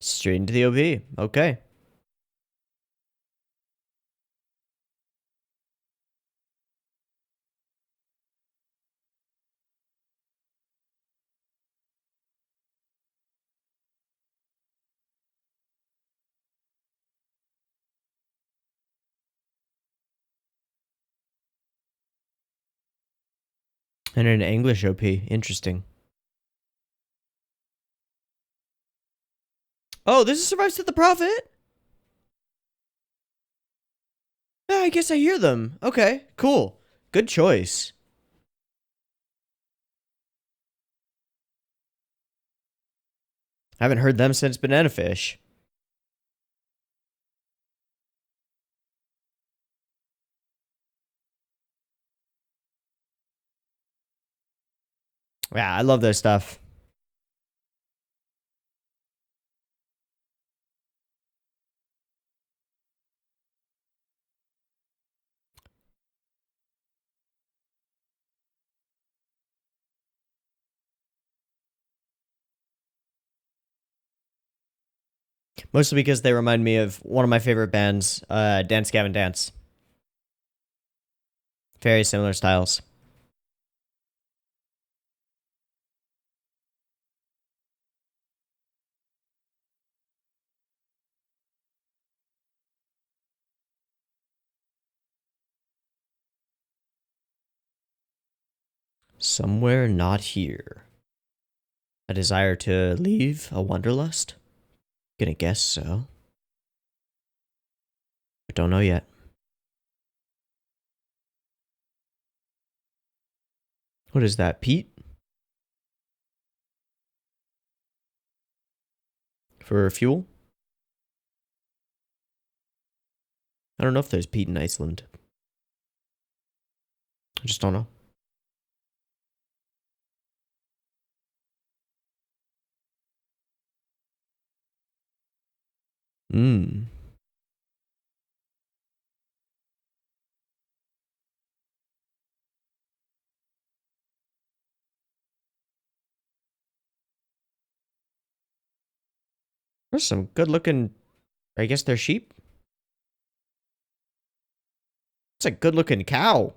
Straight into the OP. Okay. And an English OP. Interesting. Oh, this is Survives to the Prophet? Yeah, I guess I hear them. Okay, cool. Good choice. I haven't heard them since Banana Fish. Yeah, I love their stuff. Mostly because they remind me of one of my favorite bands, Dance Gavin Dance. Very similar styles. Somewhere not here. A desire to leave a wanderlust? Gonna guess so. But don't know yet. What is that, Pete? For fuel? I don't know if there's Pete in Iceland. I just don't know. Mmm. There's some good looking. I guess they're sheep? It's a good looking cow.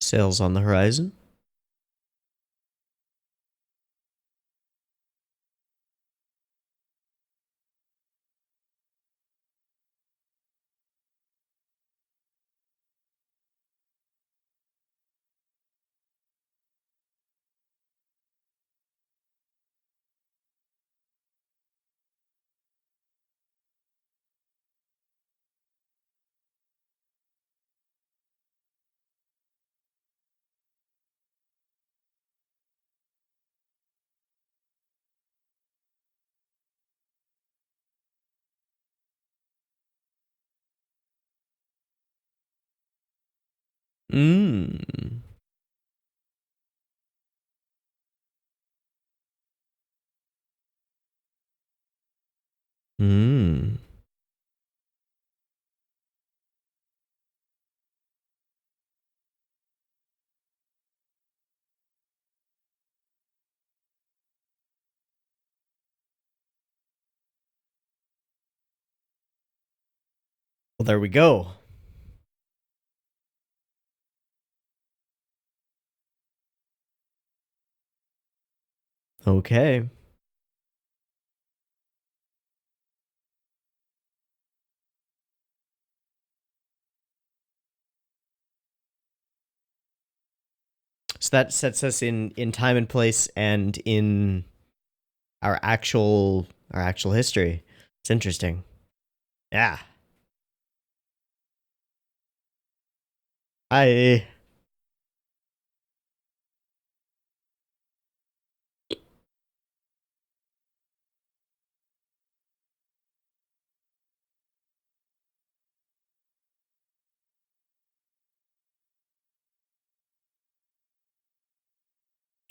Sails on the horizon. Mmm. Mmm. Well, there we go. Okay. So that sets us in time and place and in our actual history. It's interesting. Yeah. I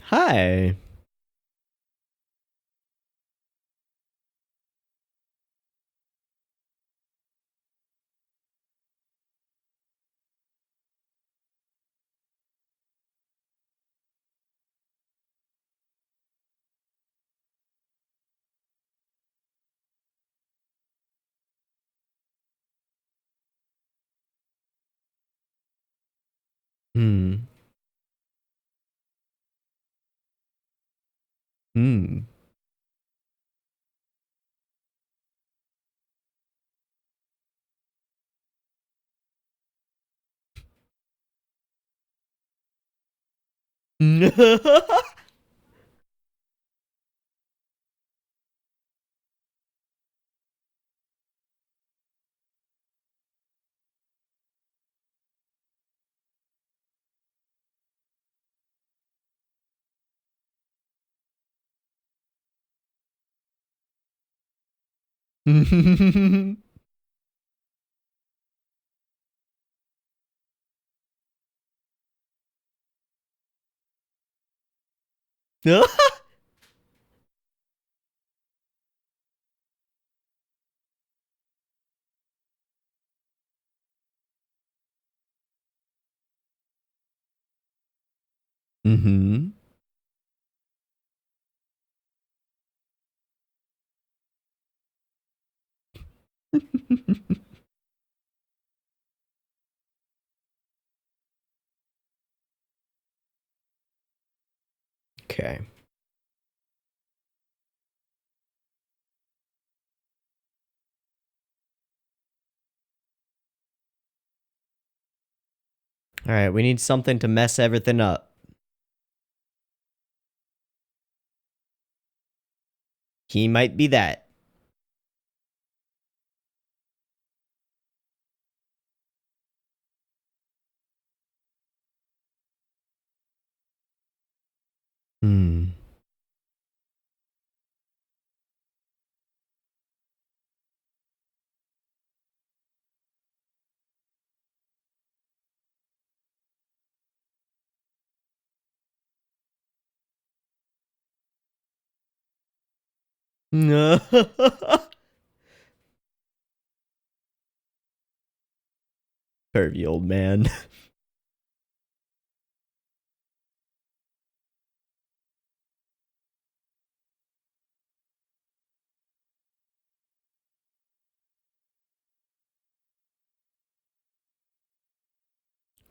Hi. Hmm. Hmm. Mm-hmm. Okay. All right, we need something to mess everything up. He might be that. Hmm. Pervy old man.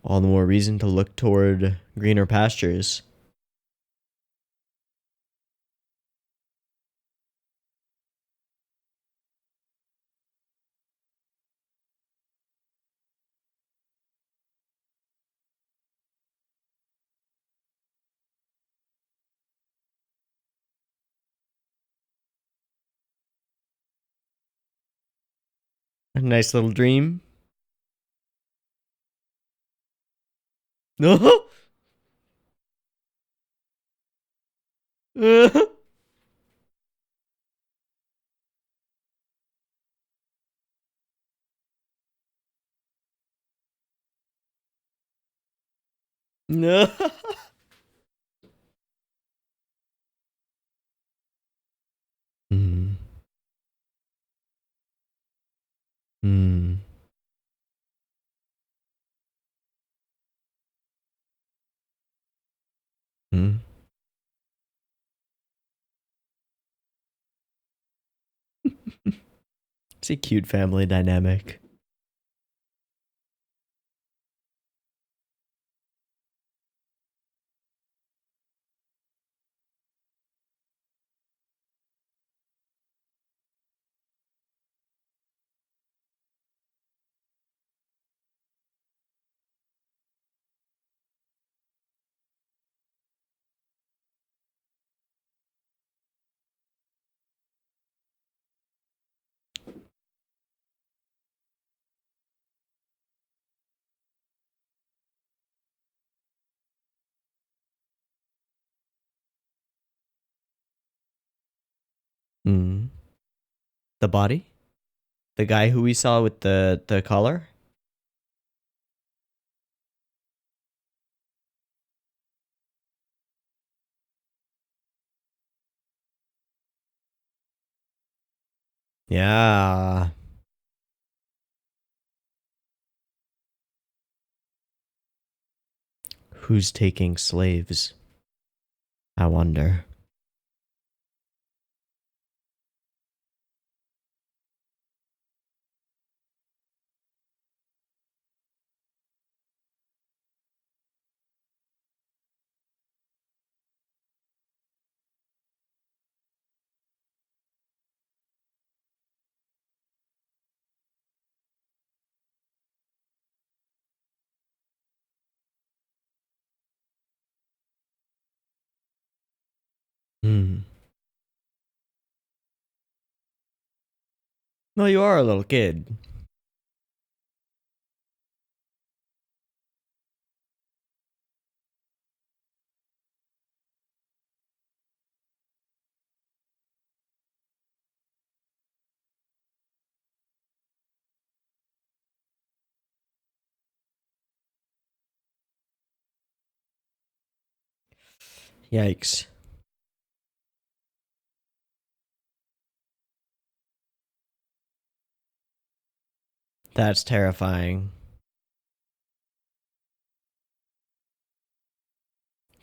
All the more reason to look toward greener pastures. A nice little dream. No. No. Hmm. Hmm. Hmm. It's a cute family dynamic. Hmm. The body? The guy who we saw with the collar? Yeah. Who's taking slaves? I wonder. Hmm. Well, you are a little kid. Yikes. That's terrifying.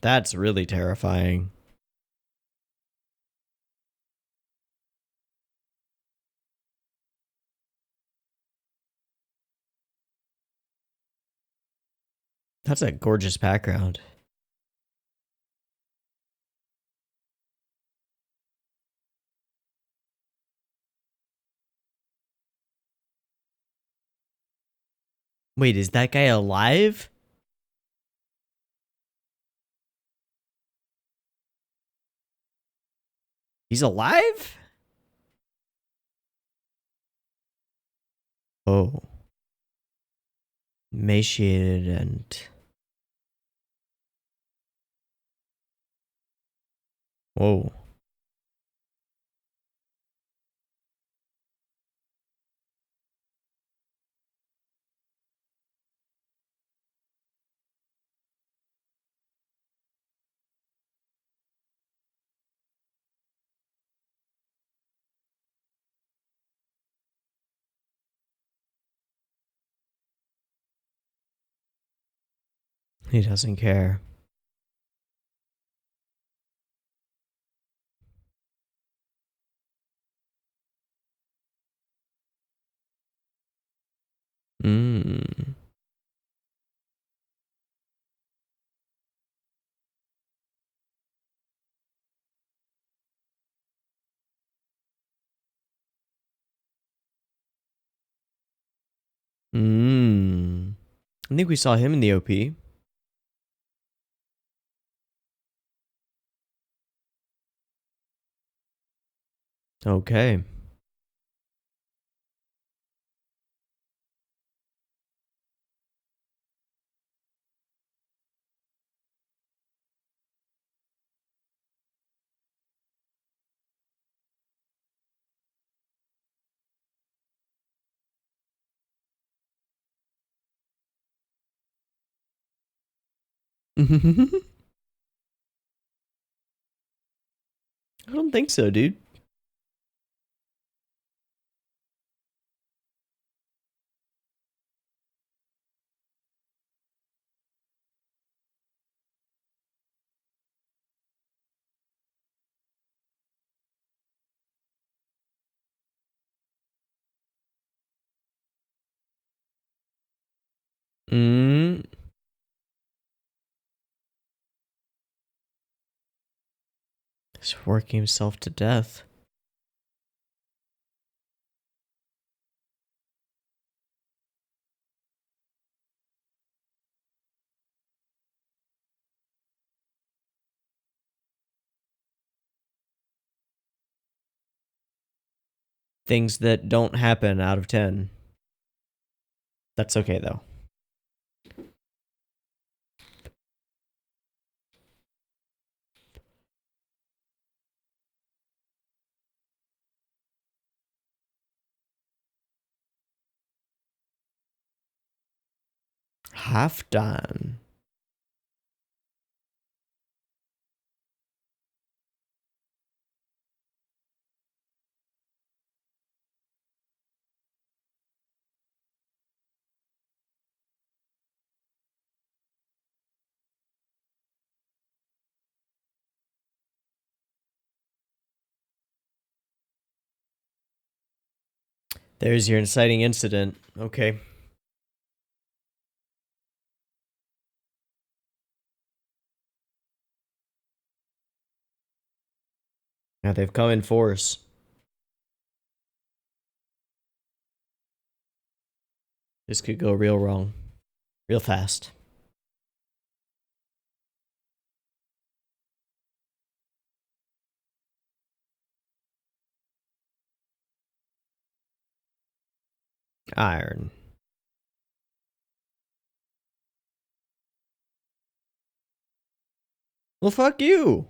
That's really terrifying. That's a gorgeous background. Wait, is that guy alive? He's alive? Oh. Emaciated and... Whoa. He doesn't care. Mmm. Mmm. I think we saw him in the OP. Okay. I don't think so, dude. Mmm. He's working himself to death. Things that don't happen out of 10. That's okay, though. Half done. There's your inciting incident. Okay. Now they've come in force. This could go real wrong. Real fast. Iron. Well, fuck you.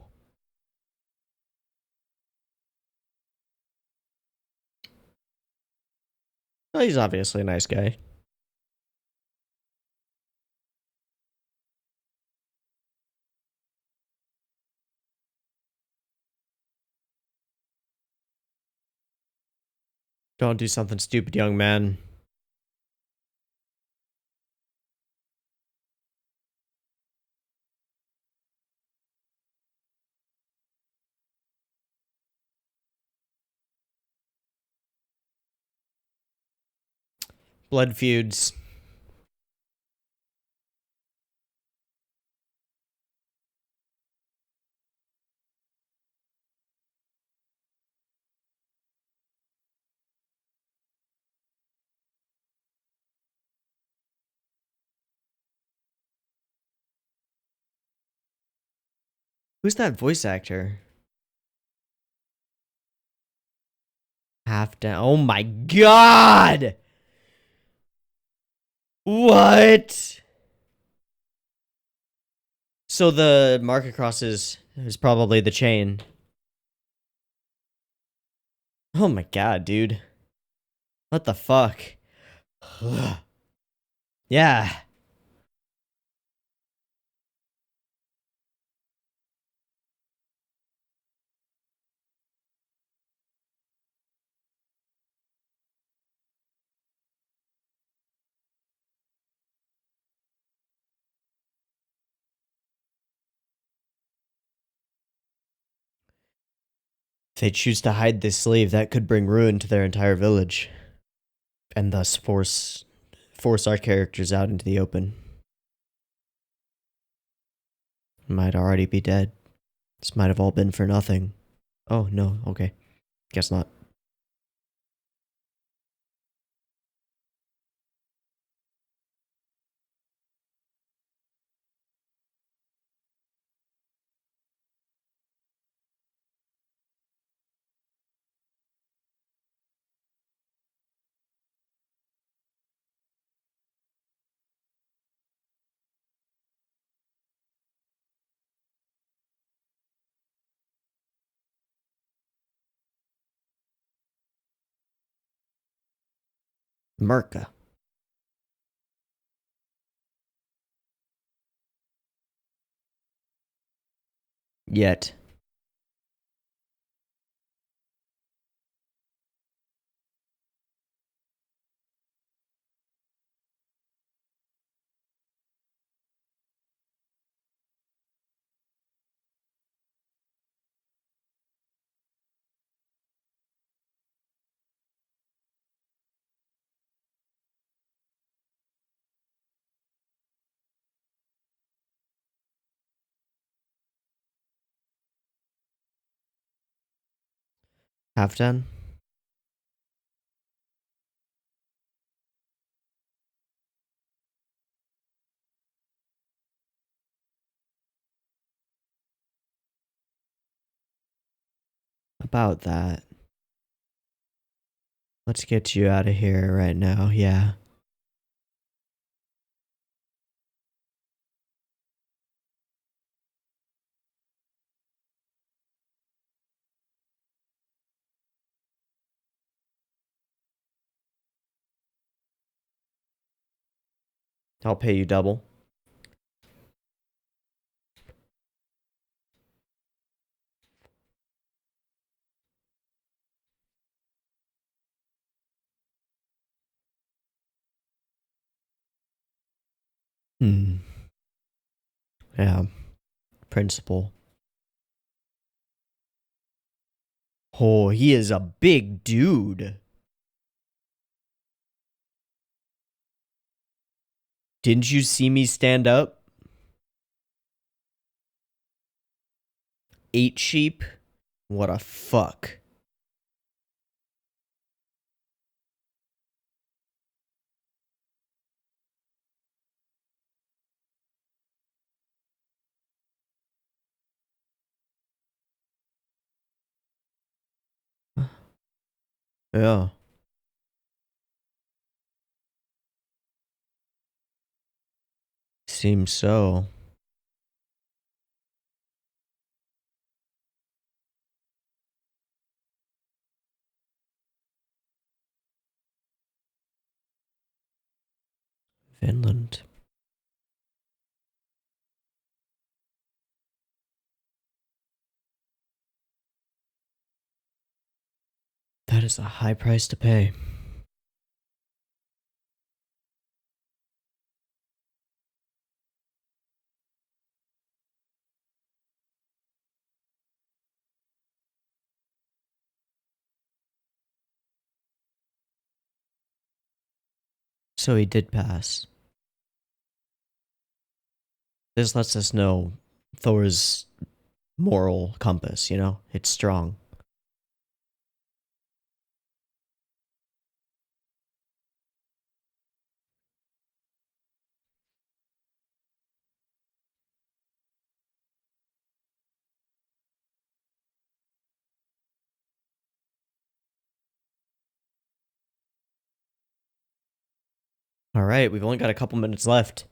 Well, he's obviously a nice guy. Don't do something stupid, young man. Blood feuds. Who's that voice actor? Half down. Oh my god! What? So the mark across is probably the chain. Oh my god, dude. What the fuck? Yeah. If they choose to hide this sleeve, that could bring ruin to their entire village. And thus force our characters out into the open. Might already be dead. This might have all been for nothing. Oh, no, okay. Guess not. Mecha. Yet. Half done? About that. Let's get you out of here right now, yeah. I'll pay you double. Hmm. Yeah. Principal. Oh, he is a big dude. Didn't you see me stand up? 8 sheep? What a fuck. Yeah. seems so. Vinland. That is a high price to pay. So he did pass. This lets us know Thor's moral compass, you know? It's strong. All right, we've only got a couple minutes left.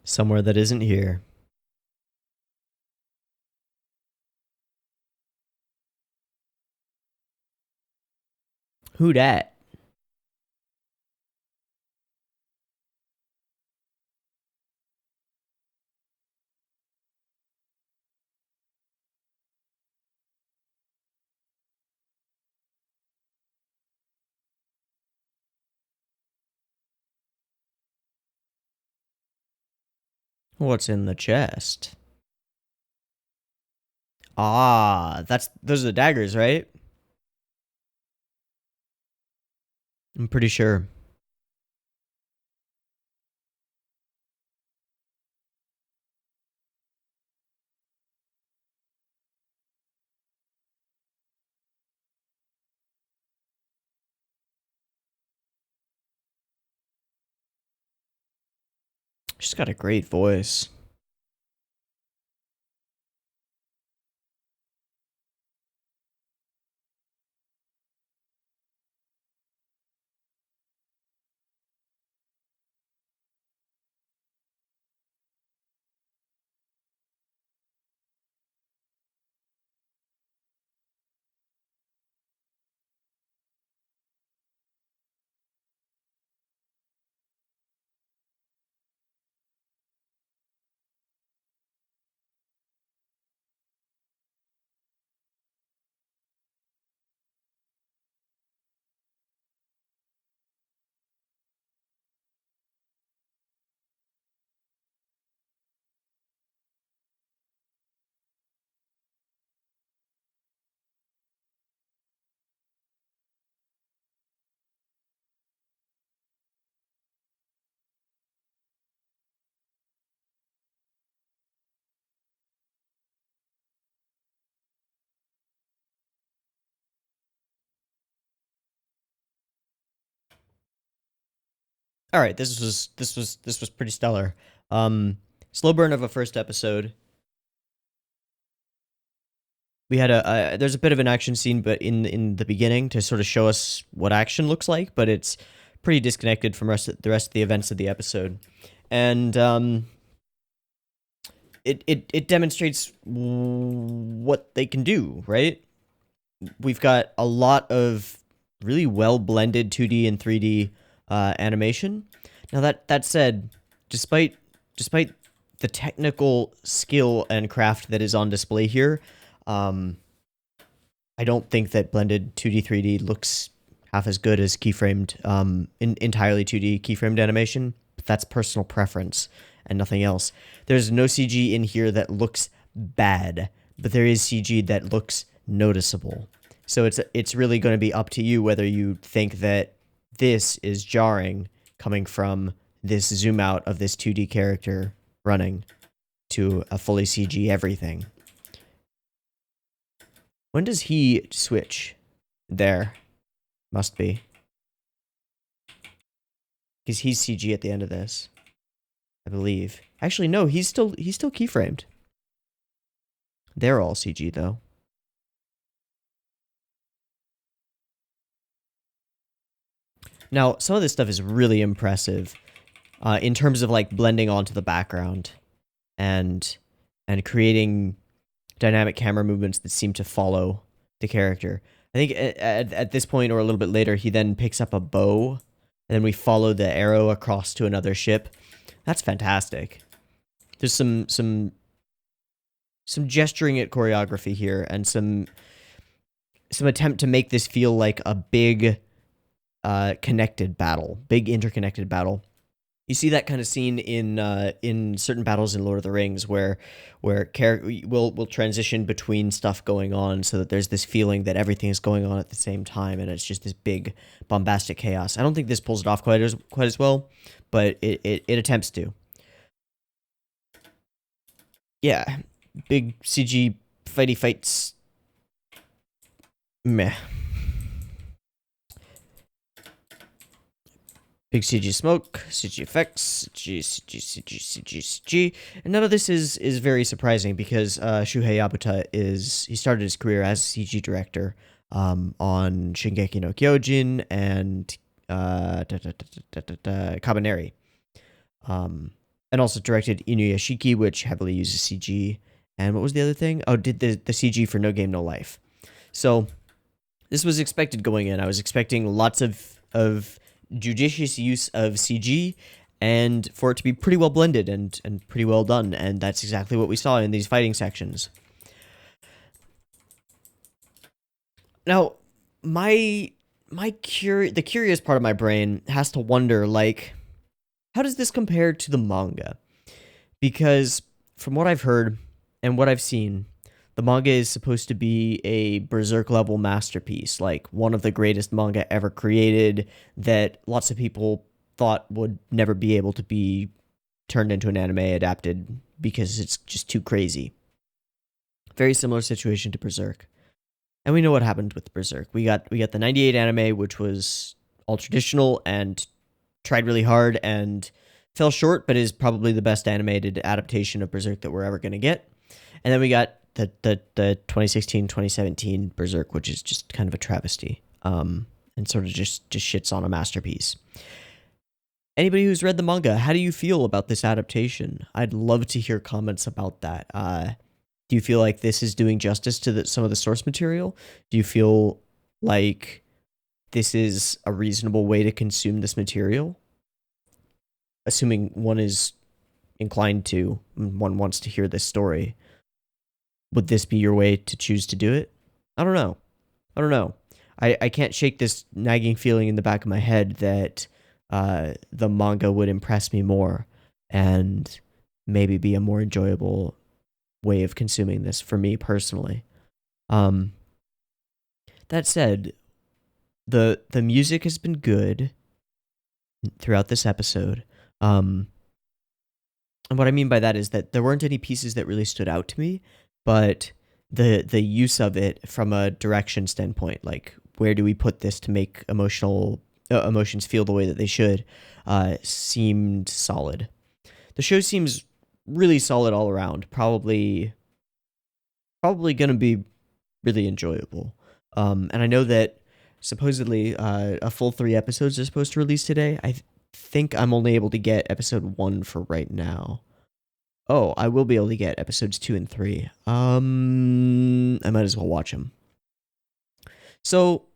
Somewhere that isn't here. Who dat? What's in the chest? Ah, those are the daggers, right? I'm pretty sure. She's got a great voice. All right, this was pretty stellar. Slow burn of a first episode. We had there's a bit of an action scene, but in the beginning to sort of show us what action looks like, but it's pretty disconnected from the rest of the events of the episode, and it demonstrates what they can do. Right, we've got a lot of really well blended 2D and 3D animation. Now that said, despite the technical skill and craft that is on display here, I don't think that blended 2D 3D looks half as good as keyframed entirely 2D keyframed animation. But that's personal preference and nothing else. There's no CG in here that looks bad, but there is CG that looks noticeable. So it's really going to be up to you whether you think that this is jarring coming from this zoom out of this 2D character running to a fully CG everything. When does he switch? There. Must be. Because he's CG at the end of this. I believe. Actually, no, he's still keyframed. They're all CG though. Now, some of this stuff is really impressive in terms of like blending onto the background and creating dynamic camera movements that seem to follow the character. I think at this point or a little bit later, he then picks up a bow, and then we follow the arrow across to another ship. That's fantastic. There's some gesturing at choreography here, and some attempt to make this feel like a big connected battle, big interconnected battle. You see that kind of scene in certain battles in Lord of the Rings where we'll transition between stuff going on so that there's this feeling that everything is going on at the same time and it's just this big bombastic chaos. I don't think this pulls it off quite as well, but it attempts to. Yeah, big CG fighty fights. Meh. Big CG smoke, CG effects, CG. And none of this is very surprising because Shuhei Yabuta he started his career as a CG director on Shingeki no Kyojin and Kabaneri. And also directed Inuyashiki, which heavily uses CG. And what was the other thing? Oh, did the CG for No Game No Life. So this was expected going in. I was expecting lots of judicious use of CG and for it to be pretty well blended and pretty well done, and that's exactly what we saw in these fighting sections. Now, the curious part of my brain has to wonder, like, how does this compare to the manga? Because from what I've heard and what I've seen, the manga is supposed to be a Berserk-level masterpiece, like one of the greatest manga ever created that lots of people thought would never be able to be turned into an anime adapted because it's just too crazy. Very similar situation to Berserk. And we know what happened with Berserk. We got the 98 anime, which was all traditional and tried really hard and fell short, but is probably the best animated adaptation of Berserk that we're ever going to get. And then we got the 2016-2017 Berserk, which is just kind of a travesty, and sort of just shits on a masterpiece. Anybody who's read the manga, how do you feel about this adaptation? I'd love to hear comments about that. Do you feel like this is doing justice to some of the source material? Do you feel like this is a reasonable way to consume this material? Assuming one is inclined to, one wants to hear this story. Would this be your way to choose to do it? I don't know. I can't shake this nagging feeling in the back of my head that the manga would impress me more and maybe be a more enjoyable way of consuming this for me personally. That said, the music has been good throughout this episode. And what I mean by that is that there weren't any pieces that really stood out to me, but the use of it from a direction standpoint, like where do we put this to make emotions feel the way that they should, seemed solid. The show seems really solid all around. Probably gonna be really enjoyable. And I know that supposedly a full 3 episodes are supposed to release today. I think I'm only able to get episode 1 for right now. Oh, I will be able to get episodes 2 and 3. I might as well watch them. So,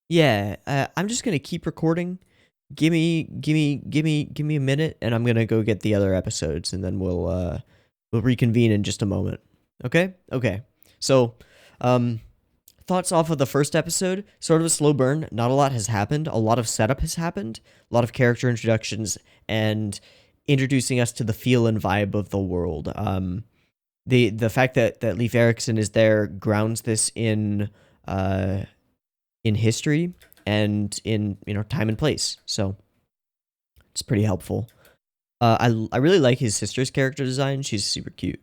yeah, I'm just gonna keep recording. Give me a minute, and I'm gonna go get the other episodes, and then we'll reconvene in just a moment. Okay. So, thoughts off of the first episode. Sort of a slow burn. Not a lot has happened. A lot of setup has happened. A lot of character introductions and introducing us to the feel and vibe of the world. The fact that Leif Erikson is there grounds this in history and in time and place. So it's pretty helpful. I really like his sister's character design. She's super cute.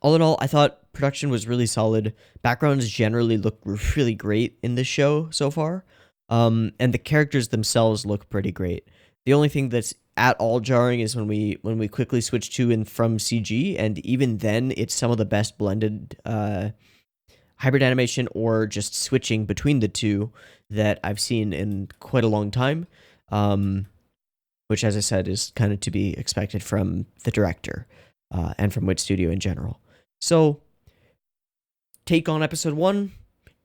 All in all, I thought production was really solid. Backgrounds generally look really great in this show so far. And the characters themselves look pretty great. The only thing that's at all jarring is when we quickly switch to and from CG, and even then, it's some of the best blended hybrid animation or just switching between the two that I've seen in quite a long time, which, as I said, is kind of to be expected from the director and from Wit Studio in general. So, take on episode 1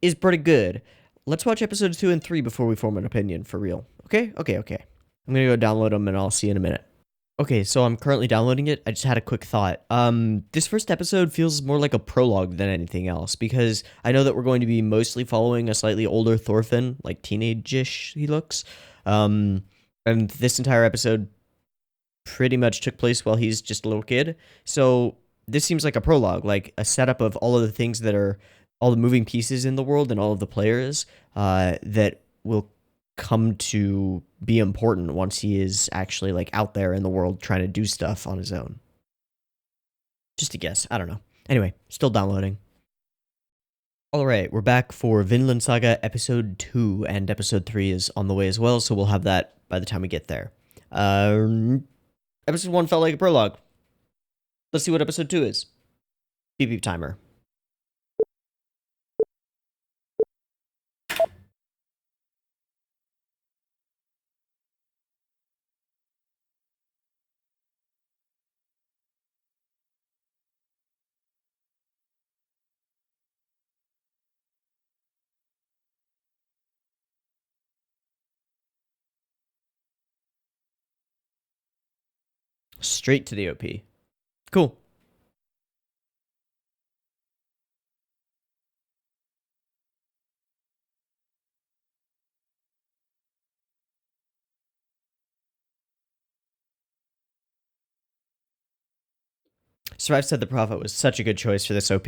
is pretty good. Let's watch episodes 2 and 3 before we form an opinion, for real. Okay? Okay. I'm gonna go download them and I'll see you in a minute. Okay, so I'm currently downloading it. I just had a quick thought. This first episode feels more like a prologue than anything else, because I know that we're going to be mostly following a slightly older Thorfinn, like teenage-ish he looks. And this entire episode pretty much took place while he's just a little kid. So this seems like a prologue, like a setup of all of the things that are all the moving pieces in the world and all of the players that will come to be important once he is actually like out there in the world trying to do stuff on his own. Just a guess. I don't know. Anyway, still downloading. Alright, we're back for Vinland Saga episode 2, and episode 3 is on the way as well, so we'll have that by the time we get there. Episode 1 felt like a prologue. Let's see what episode 2 is. Beep beep timer. Straight to the OP. Cool. Strive said the Prophet was such a good choice for this OP.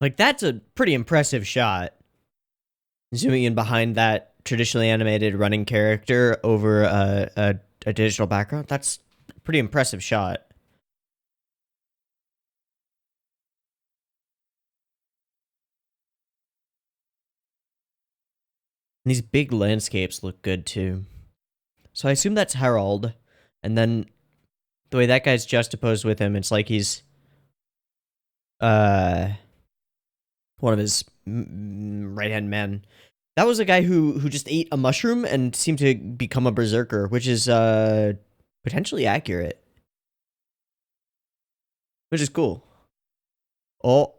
Like, that's a pretty impressive shot. Zooming in behind that traditionally animated running character over a digital background, that's a pretty impressive shot. And these big landscapes look good too. So I assume that's Harold, and then the way that guy's juxtaposed with him, it's like he's one of his right-hand men. That was a guy who just ate a mushroom and seemed to become a berserker, which is potentially accurate. Which is cool. Oh.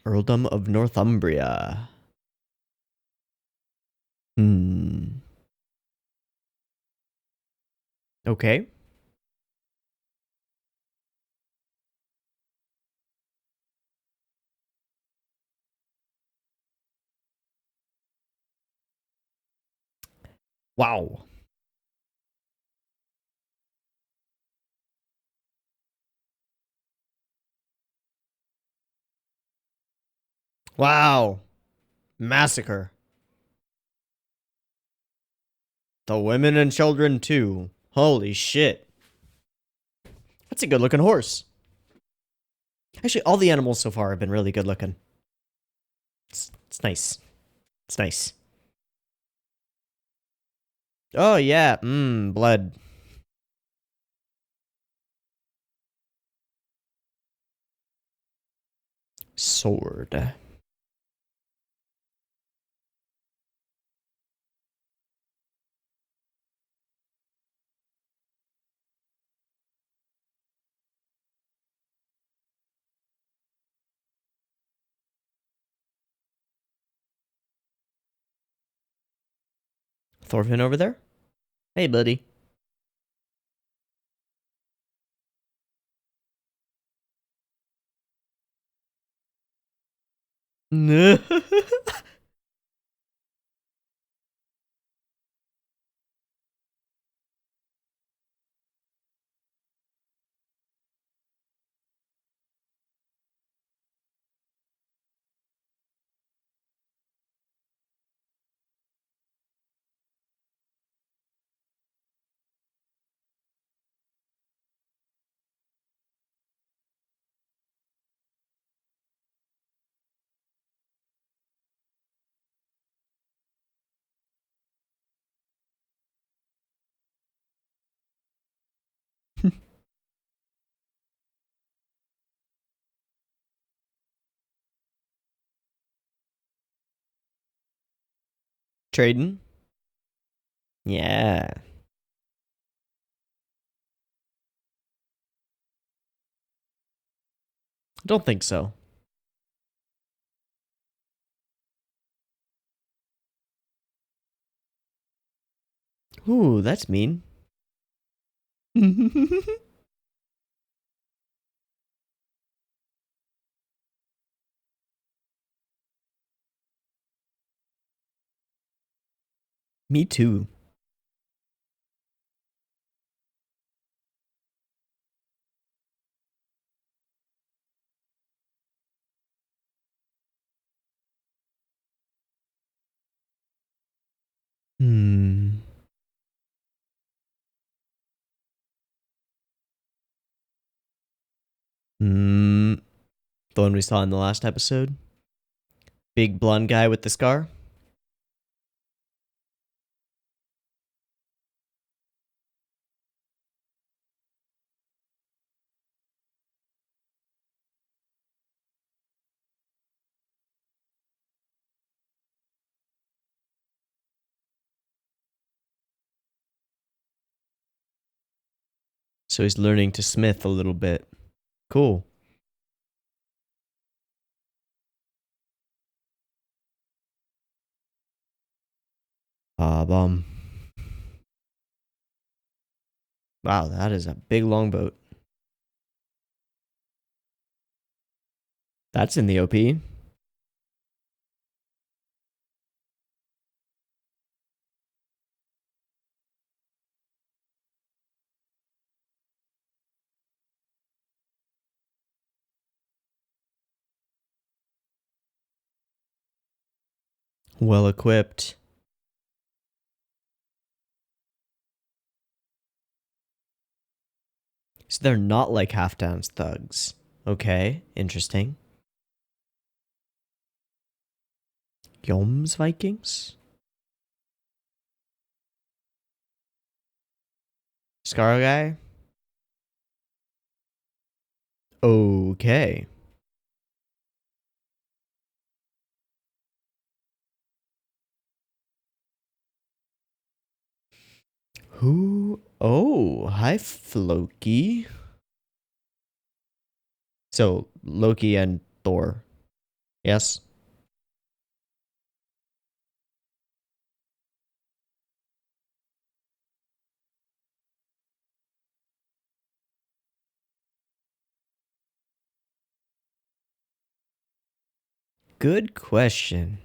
Earldom of Northumbria. Okay. Wow. Wow. Massacre. The women and children too. Holy shit. That's a good looking horse. Actually, all the animals so far have been really good looking. It's nice. It's nice. Oh yeah, blood. Sword. Thorfinn over there? Hey, buddy. Trading? Yeah. I don't think so. Ooh, that's mean. Me too. Hmm. Hmm. The one we saw in the last episode? Big blonde guy with the scar? So he's learning to smith a little bit. Cool. Bum. Wow, that is a big longboat. That's in the OP. Well equipped. So they're not like half-dance thugs. Okay, interesting. Yoms Vikings? Scar guy? Okay. Who? Oh, hi, Floki. So, Loki and Thor. Yes? Good question.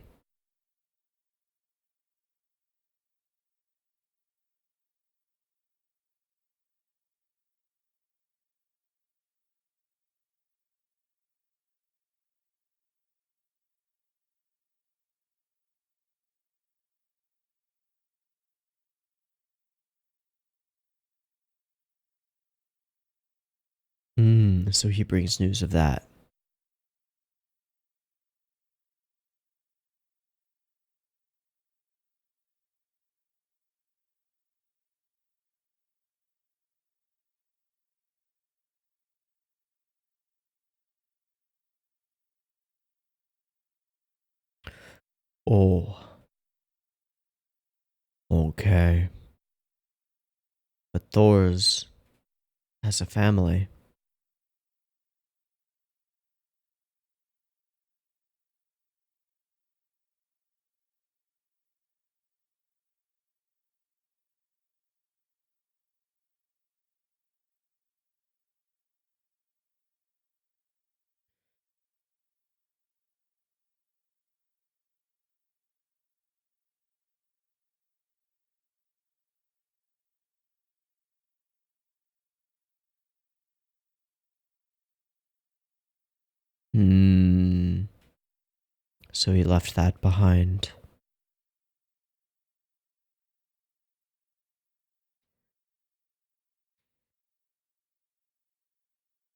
So he brings news of that. Oh, okay. But Thor's has a family. Hmm. So he left that behind.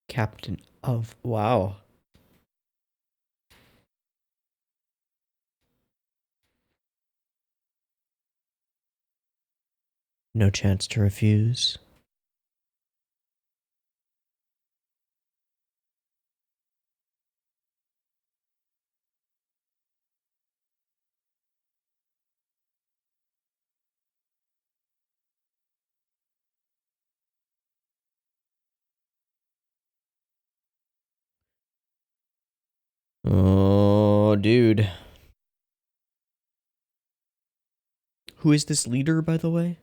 Captain of. Wow. No chance to refuse. Oh, dude. Who is this leader, by the way?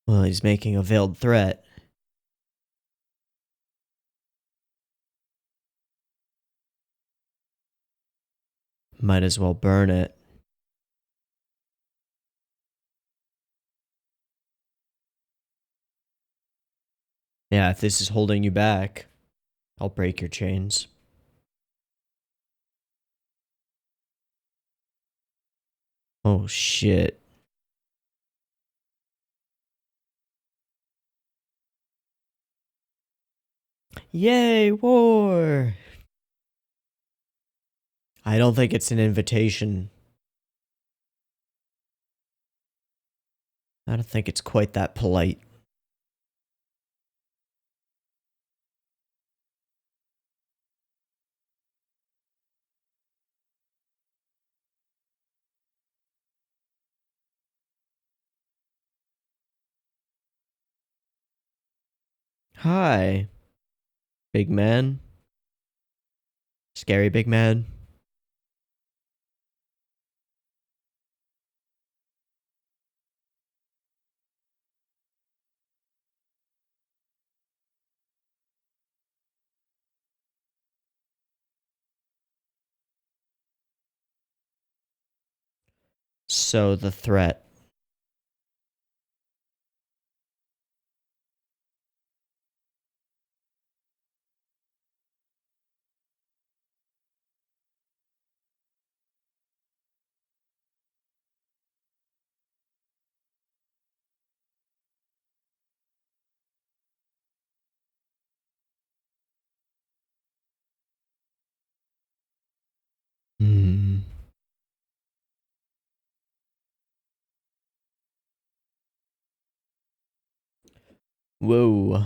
Well, he's making a veiled threat. Might as well burn it. Yeah, if this is holding you back, I'll break your chains. Oh, shit. Yay, war! I don't think it's an invitation. I don't think it's quite that polite. Hi, big man. Scary big man. So the threat. Hmm. Whoa.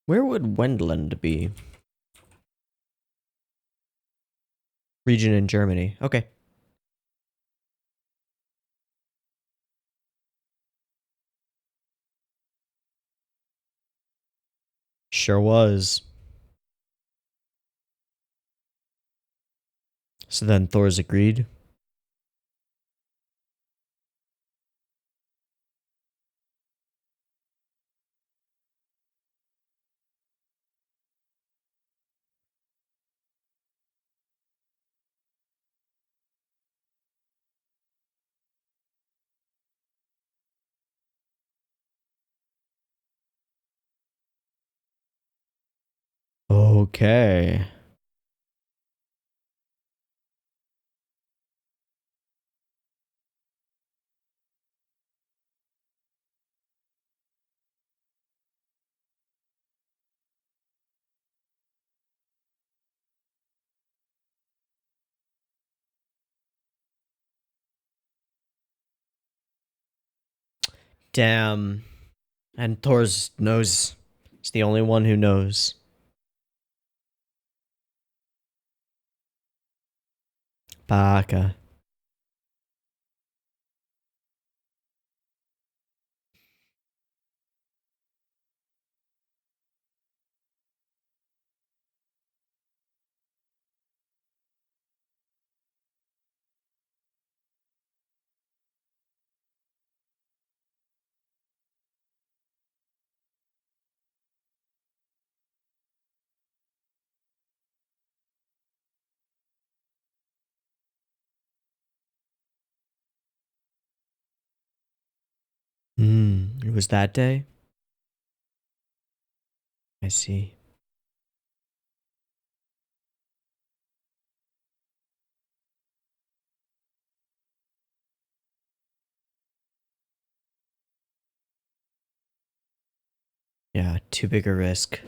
Where would Wendland be? Region in Germany. Okay. Sure was. So then Thor's agreed. Okay. Damn. And Thor's knows. He's the only one who knows. Baka. It was that day? I see. Yeah, too big a risk.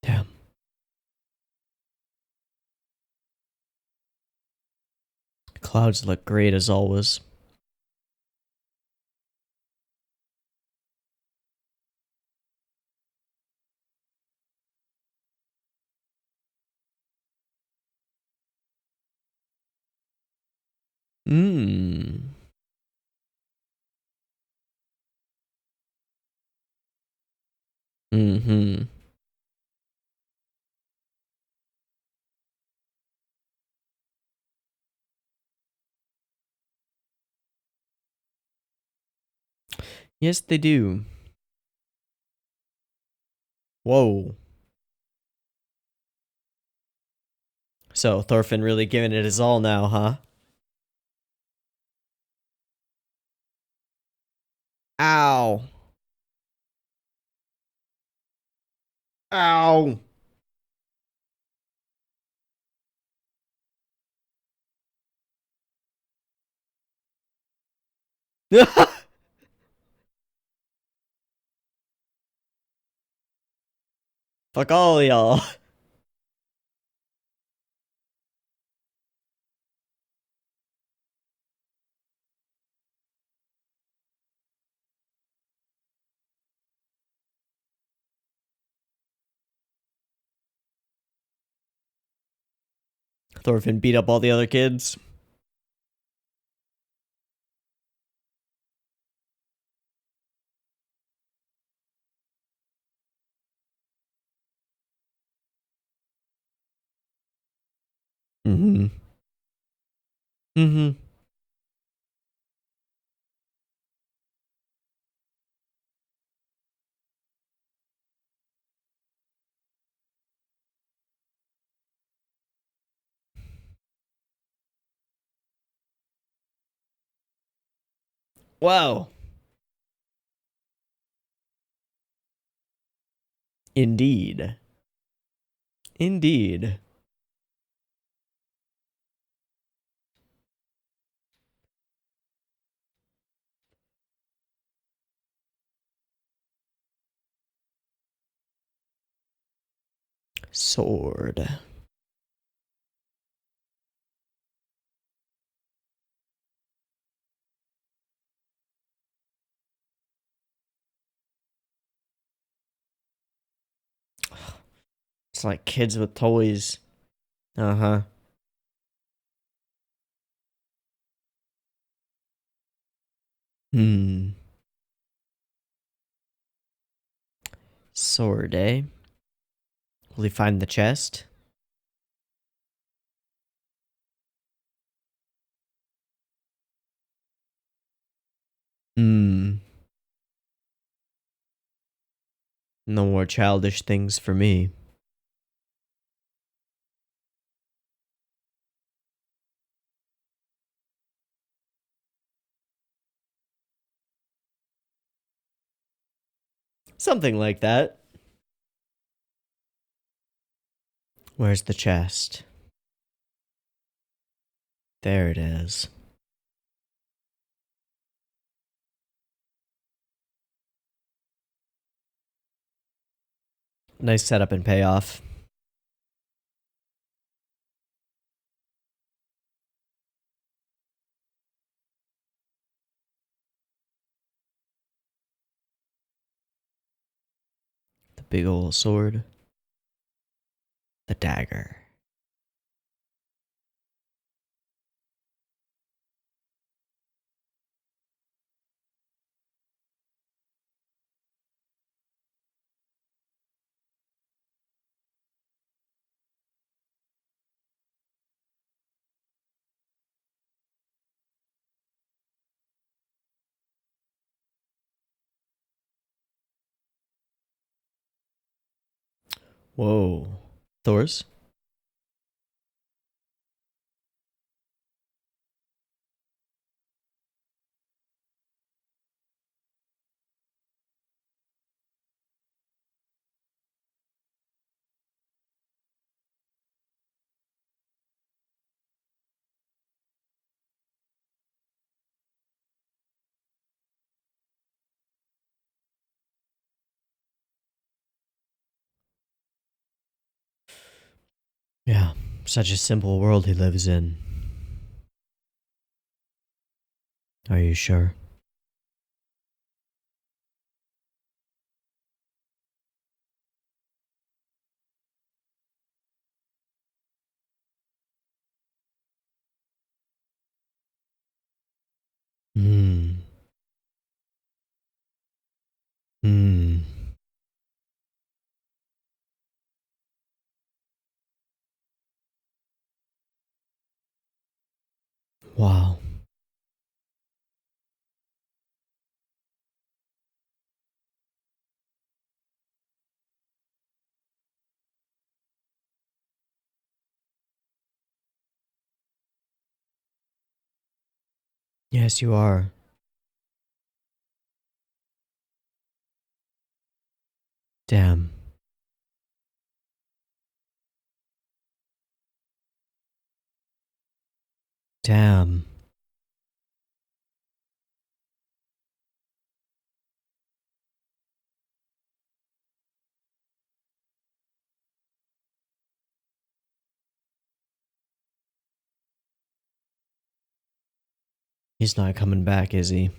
Damn. Clouds look great as always. Mmm. Mm-hmm. Yes, they do. Whoa. So, Thorfinn really giving it his all now, huh? Ow. Ow. Fuck all y'all. Thorfinn beat up all the other kids. Mm-hmm. Mm-hmm. Wow. Indeed. Indeed. Sword. It's like kids with toys. Uh-huh. Hmm. Sword, eh? Will he find the chest? Hmm. No more childish things for me. Something like that. Where's the chest? There it is. Nice setup and payoff. The big old sword. The dagger. Whoa. Thor's? Yeah. Such a simple world he lives in. Are you sure? Hmm. Hmm. Wow. Yes, you are. Damn. Damn. He's not coming back, is he?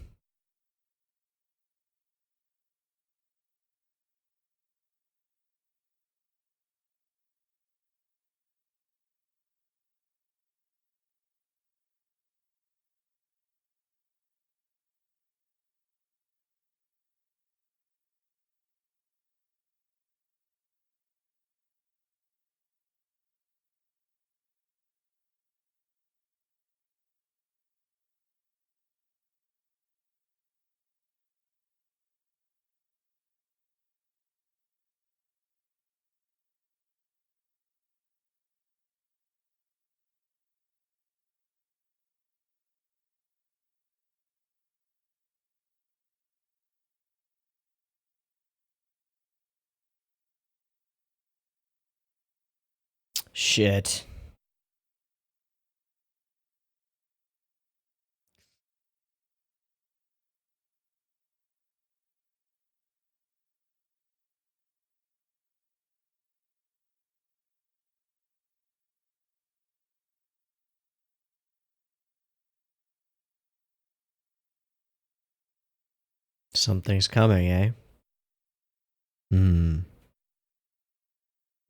Shit. Something's coming, eh? Hmm.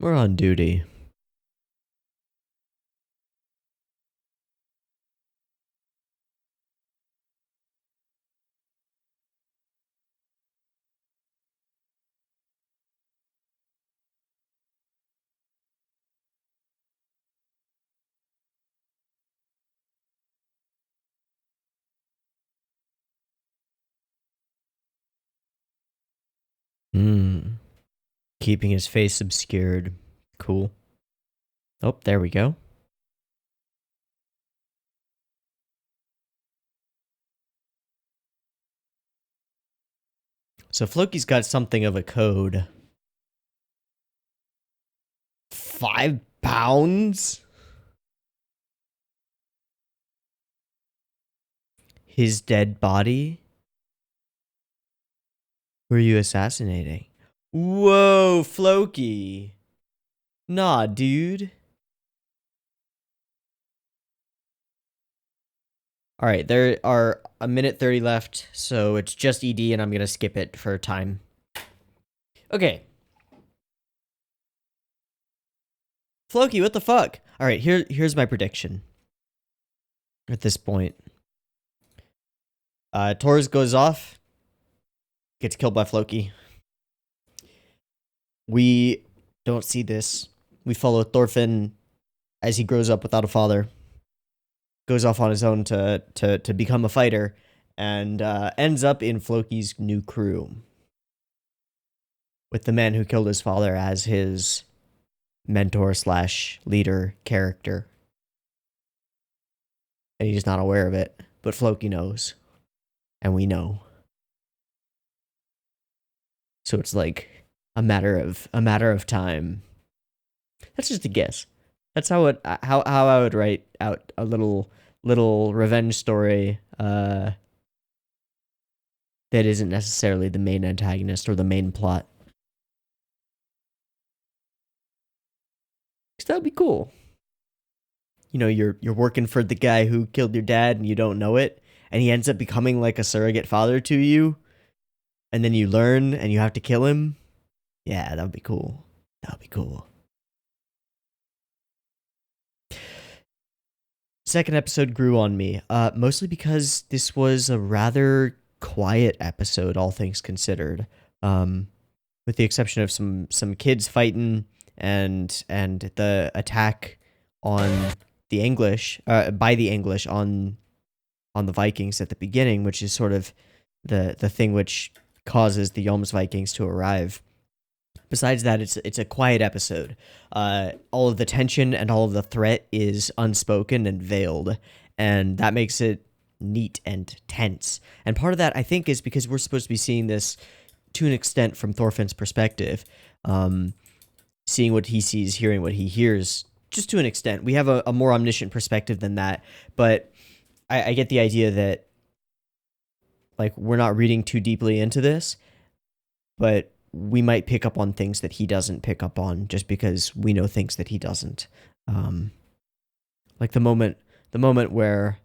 We're on duty. Hmm. Keeping his face obscured. Cool. Oh, there we go. So Floki's got something of a code. 5 pounds? His dead body? Who are you assassinating? Whoa, Floki. Nah, dude. Alright, there are a minute 30 left, so it's just ED and I'm gonna skip it for time. Okay. Floki, what the fuck? Alright, here's my prediction. At this point. Torres goes off, gets killed by Floki. We don't see this. We follow Thorfinn as he grows up without a father, goes off on his own to become a fighter, and ends up in Floki's new crew with the man who killed his father as his mentor slash leader character. And he's not aware of it, but Floki knows, and we know. So it's like a matter of time. That's just a guess. That's how I would write out a little revenge story that isn't necessarily the main antagonist or the main plot. Cause that'd be cool. You know, you're working for the guy who killed your dad and you don't know it, and he ends up becoming like a surrogate father to you, and then you learn and you have to kill him. Yeah, that would be cool. That would be cool. Second episode grew on me, mostly because this was a rather quiet episode, all things considered. With the exception of some kids fighting and the attack on the English, by the English on the Vikings at the beginning, which is sort of the thing which causes the Jomsvikings to arrive. Besides that, it's a quiet episode. All of the tension and all of the threat is unspoken and veiled, and that makes it neat and tense. And part of that, I think, is because we're supposed to be seeing this to an extent from Thorfinn's perspective, seeing what he sees, hearing what he hears, just to an extent. We have a more omniscient perspective than that, but I get the idea that, like, we're not reading too deeply into this, but we might pick up on things that he doesn't pick up on just because we know things that he doesn't. Like the moment where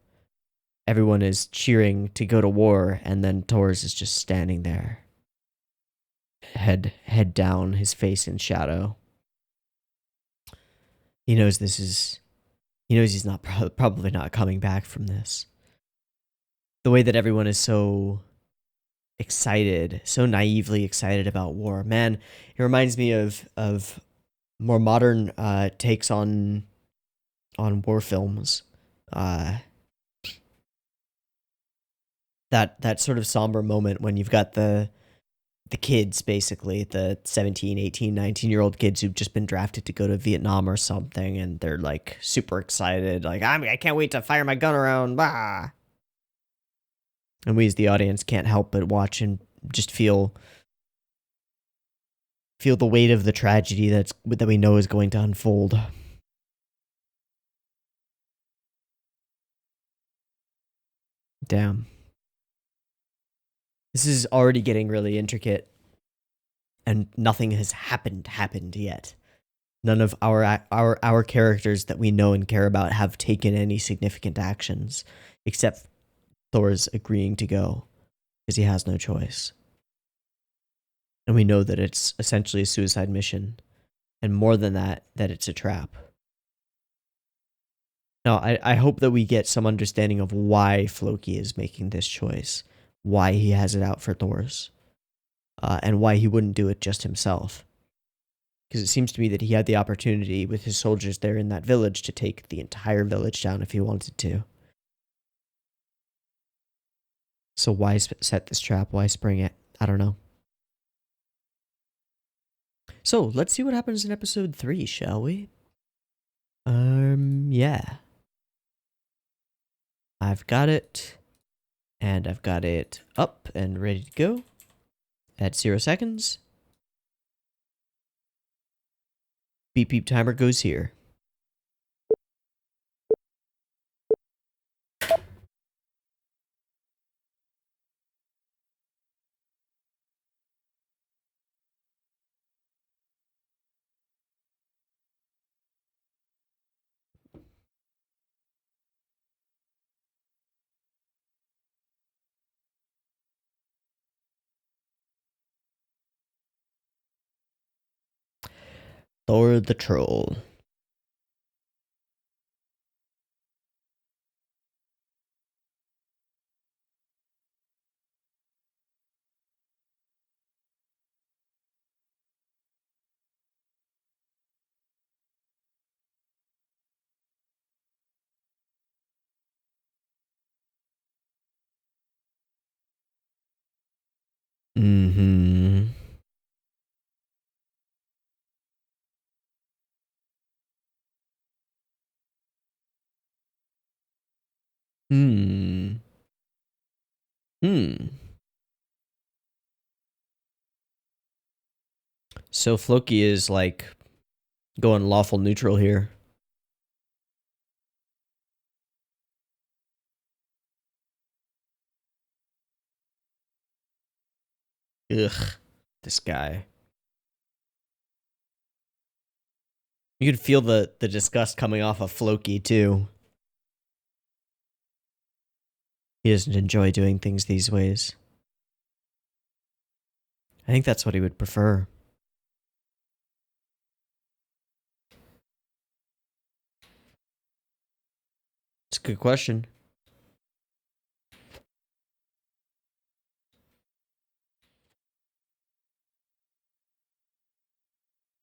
everyone is cheering to go to war, and then Thors is just standing there, head down, his face in shadow. He knows he's not probably not coming back from this. The way that everyone is so excited, so naively excited about war. Man, it reminds me of more modern takes on war films. That sort of somber moment when you've got the kids, basically, the 17, 18, 19-year-old kids who've just been drafted to go to Vietnam or something, and they're like super excited, like, I can't wait to fire my gun around, bah! And we as the audience can't help but watch and just feel the weight of the tragedy that we know is going to unfold. Damn. This is already getting really intricate, and nothing has happened yet. None of our characters that we know and care about have taken any significant actions, except Thor's agreeing to go, because he has no choice. And we know that it's essentially a suicide mission, and more than that it's a trap. Now, I hope that we get some understanding of why Floki is making this choice, why he has it out for Thors, and why he wouldn't do it just himself. Because it seems to me that he had the opportunity with his soldiers there in that village to take the entire village down if he wanted to. So why set this trap? Why spring it? I don't know. So, let's see what happens in episode 3, shall we? Yeah. I've got it. And I've got it up and ready to go at 0 seconds. Beep beep timer goes here. Thor the Troll. Mm-hmm. Hmm. So Floki is like going lawful neutral here. Ugh, this guy. You could feel the the disgust coming off of Floki too. He doesn't enjoy doing things these ways. I think that's what he would prefer. It's a good question.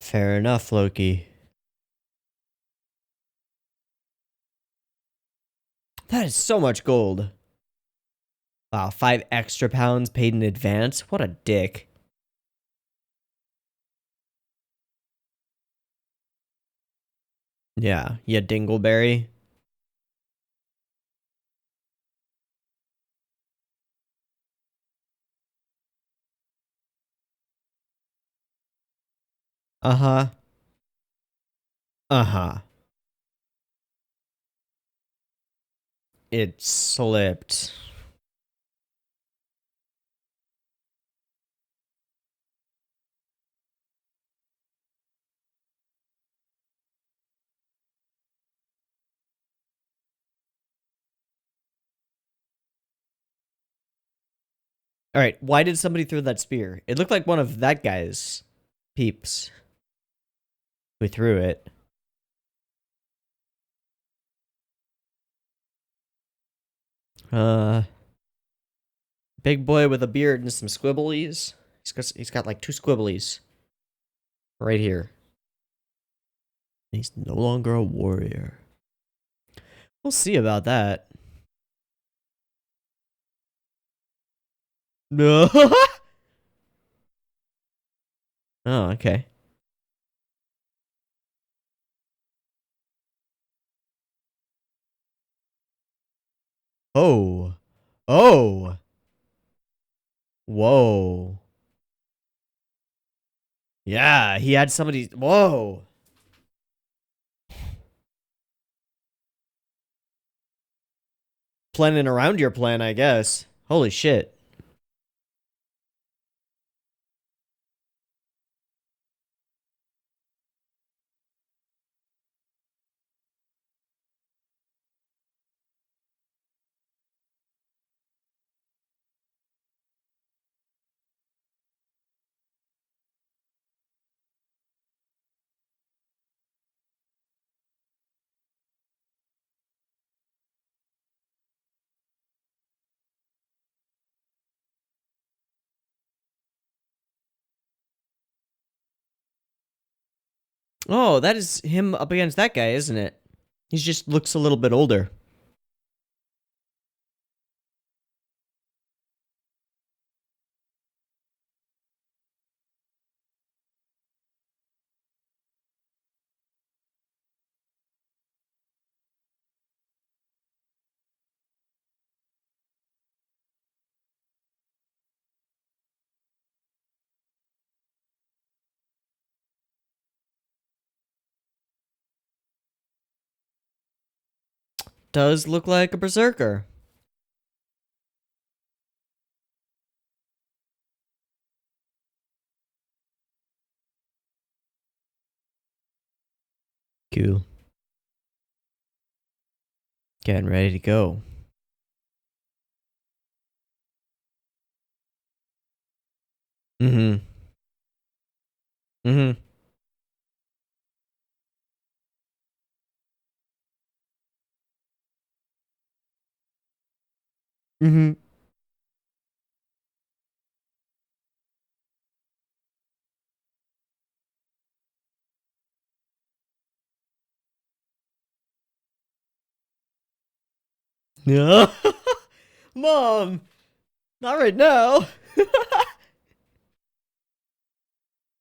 Fair enough, Loki. That is so much gold. Wow, 5 extra pounds paid in advance? What a dick. Yeah, Dingleberry. Uh-huh. Uh-huh. It slipped. Alright, why did somebody throw that spear? It looked like one of that guy's peeps who threw it. Big boy with a beard and some squibblies. He's got like 2 squibblies. Right here. He's no longer a warrior. We'll see about that. No. Oh, okay. Oh. Oh. Whoa. Yeah, he had somebody. Whoa. Planning around your plan, I guess. Holy shit. Oh, that is him up against that guy, isn't it? He just looks a little bit older. Does look like a berserker. Cool. Getting ready to go. Mm-hmm. Mm-hmm. Mm-hmm. Yeah. Mom, not right now.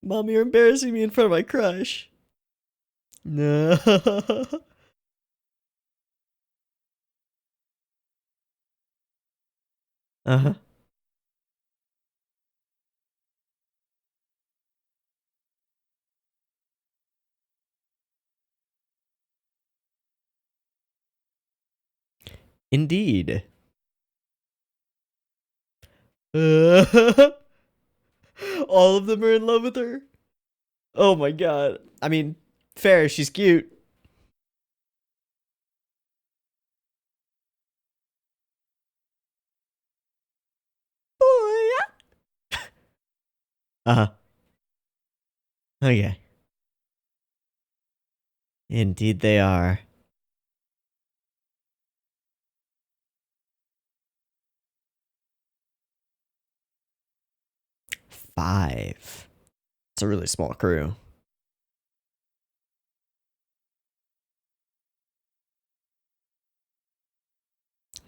Mom, you're embarrassing me in front of my crush. No. Uh-huh. Indeed. All of them are in love with her. Oh my god. I mean, fair, she's cute. Uh-huh. Okay. Indeed they are. Five. It's a really small crew.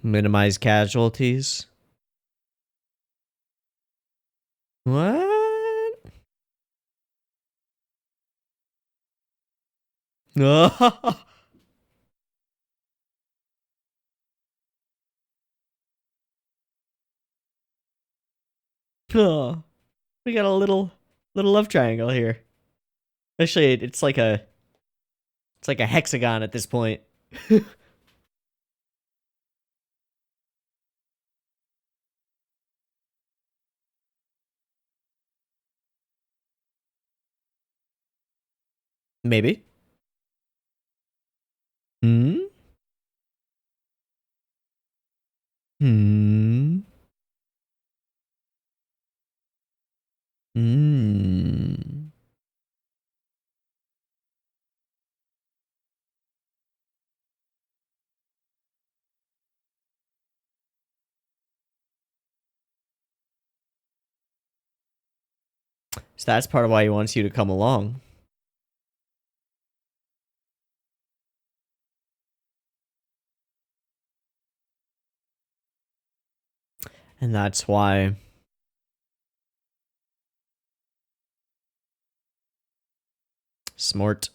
Minimize casualties. What? Oh, we got a little love triangle here. Actually, it's like a hexagon at this point. Maybe. Hmm. Hmm. Hmm. So that's part of why he wants you to come along. And that's why smart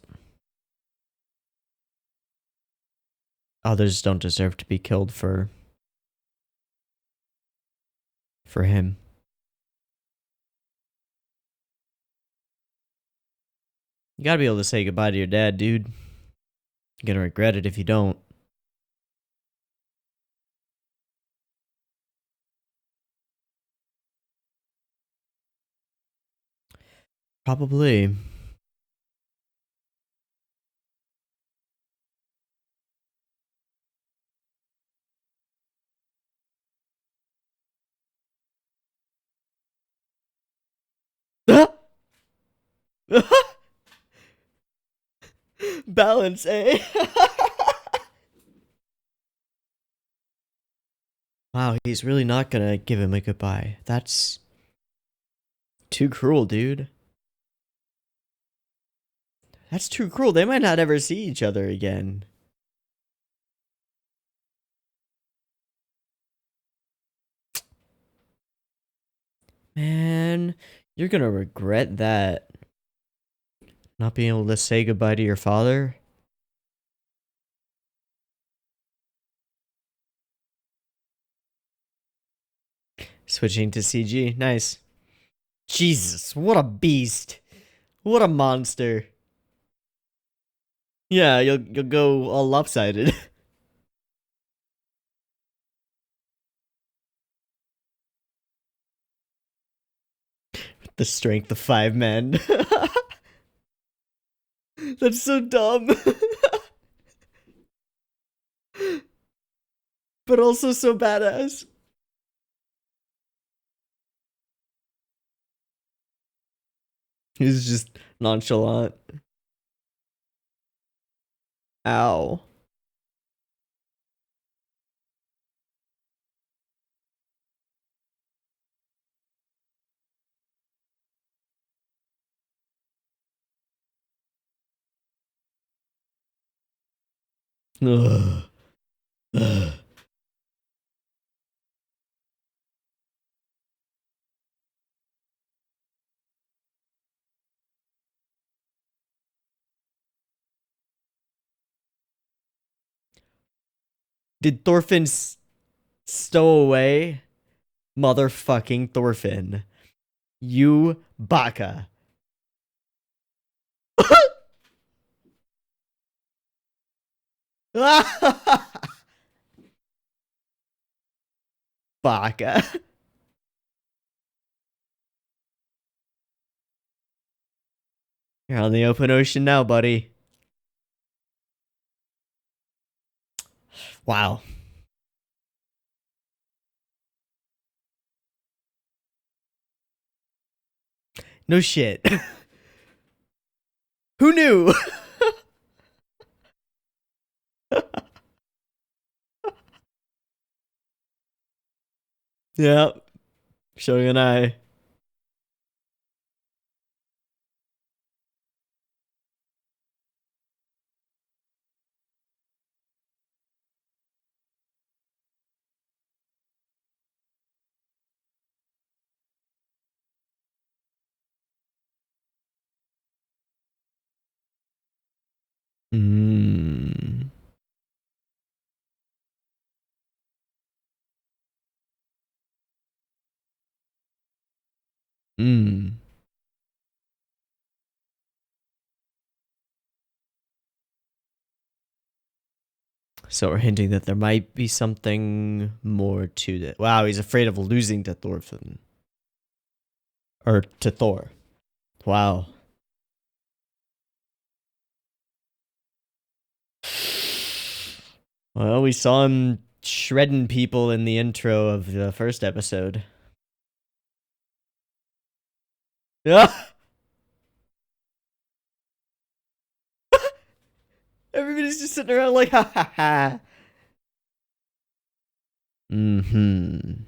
others don't deserve to be killed for him. You gotta be able to say goodbye to your dad, dude. You're gonna regret it if you don't. Probably. Balance, eh? Wow, he's really not gonna give him a goodbye. That's too cruel, dude. That's too cruel. They might not ever see each other again. Man, you're gonna regret that. Not being able to say goodbye to your father. Switching to CG. Nice. Jesus, what a beast. What a monster. Yeah, you'll go all lopsided. The strength of 5 men. That's so dumb. But also so badass. He's just nonchalant. Ow. Ugh. Ugh. Did Thorfinn stow away? Motherfucking Thorfinn. You baka. Baka. You're on the open ocean now, buddy. Wow. No shit. Who knew? Yeah. Showing an eye. Mmm. Mmm. So we're hinting that there might be something more to that. Wow, he's afraid of losing to Thorfinn. Or to Thor. Wow. Well, we saw him shredding people in the intro of the first episode. Yeah. Everybody's just sitting around like, ha ha ha. Mm-hmm.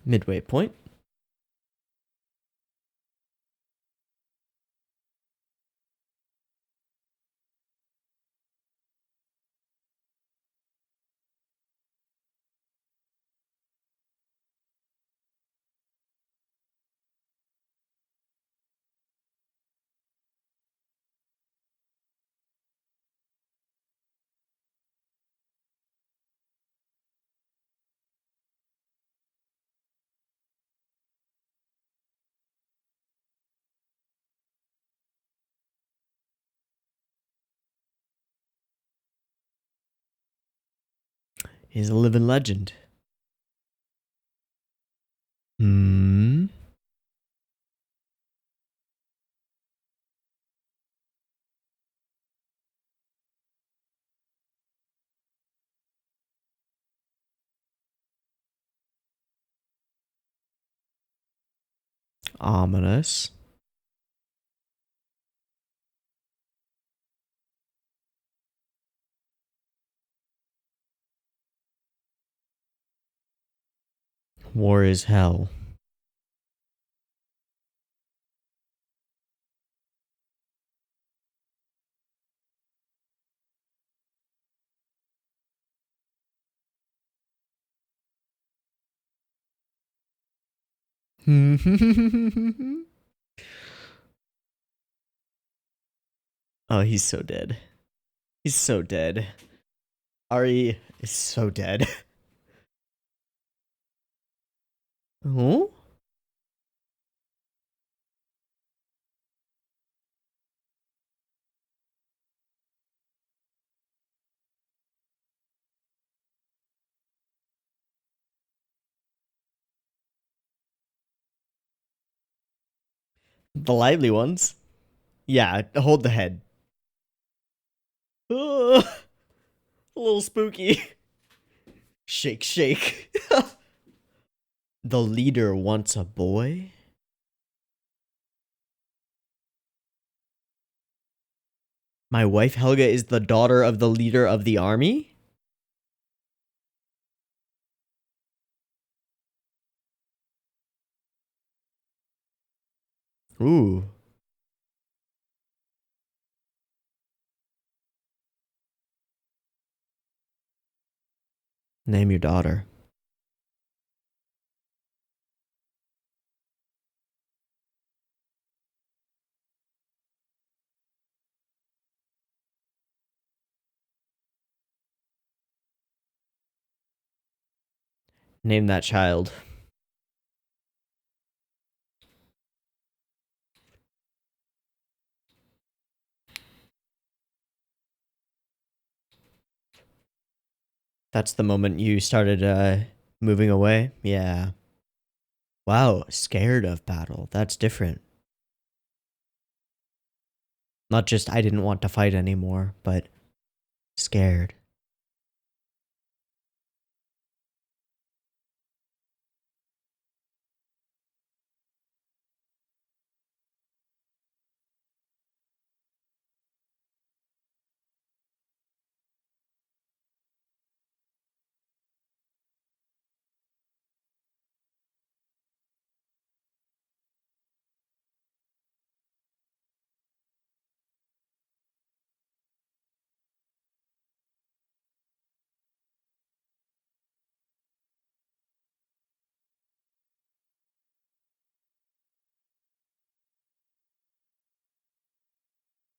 Midway point. He's a living legend. Hmm. Ominous. War is hell. Oh, he's so dead. He's so dead. Ari is so dead. Oh? The lively ones. Yeah, hold the head. Ugh, a little spooky. Shake, shake. The leader wants a boy? My wife Helga is the daughter of the leader of the army? Ooh. Name your daughter. Name that child. That's the moment you started moving away? Yeah. Wow, scared of battle. That's different. Not just I didn't want to fight anymore, but scared.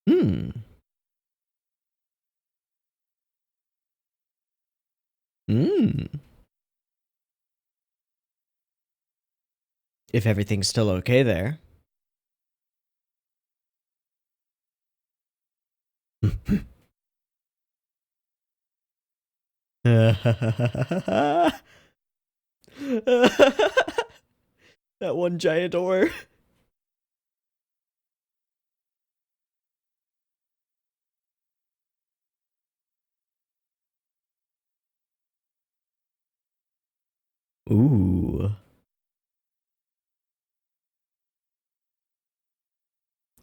Hmm. Hmm. If everything's still okay there. That one giant oar. Ooh.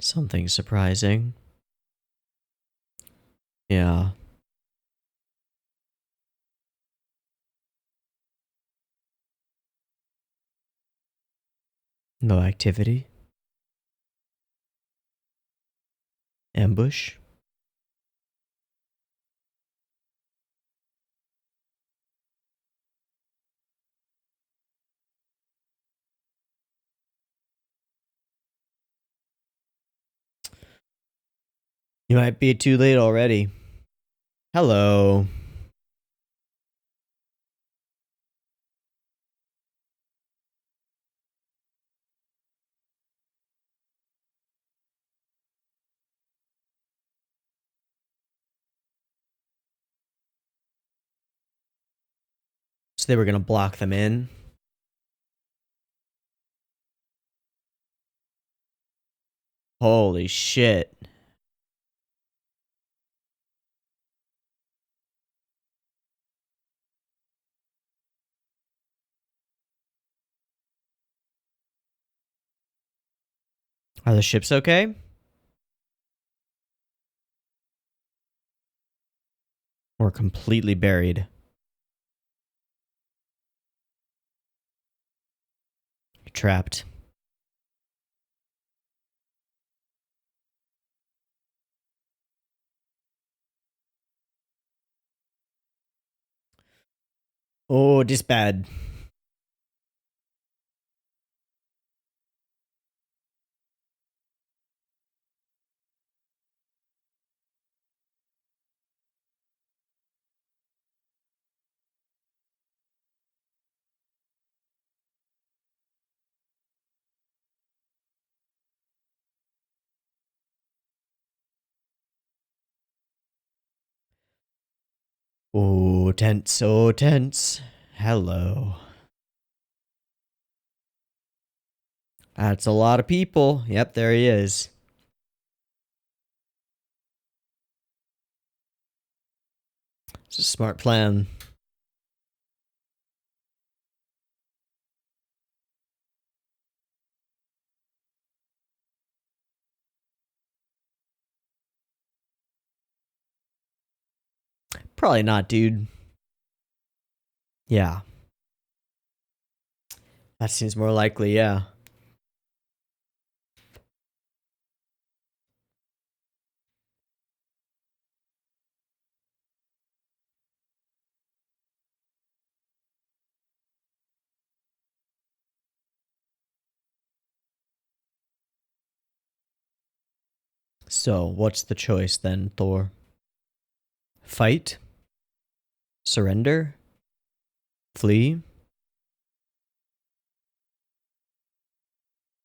Something surprising. Yeah. No activity. Ambush. You might be too late already. Hello. So they were gonna block them in. Holy shit. Are the ships okay? Or completely buried? Trapped. Oh, this bad. Oh, tense. Oh, tense. Hello. That's a lot of people. Yep, there he is. It's a smart plan. Probably not, dude. Yeah. That seems more likely, yeah. So, what's the choice then, Thor? Fight? Surrender? Flee?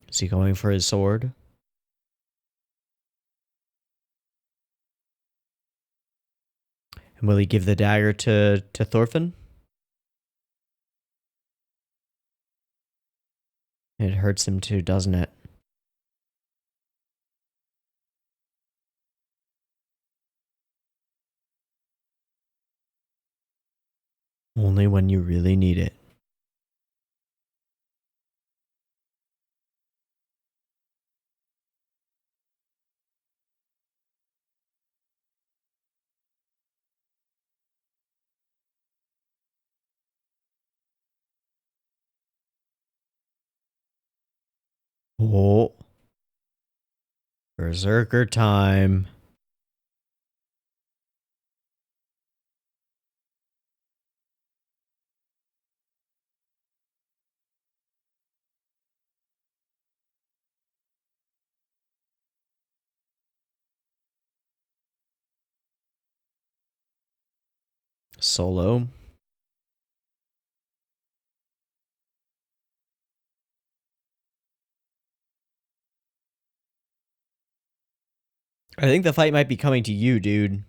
Is he going for his sword? And will he give the dagger to Thorfinn? It hurts him too, doesn't it? Only when you really need it. Oh. Berserker time. Solo. I think the fight might be coming to you, dude.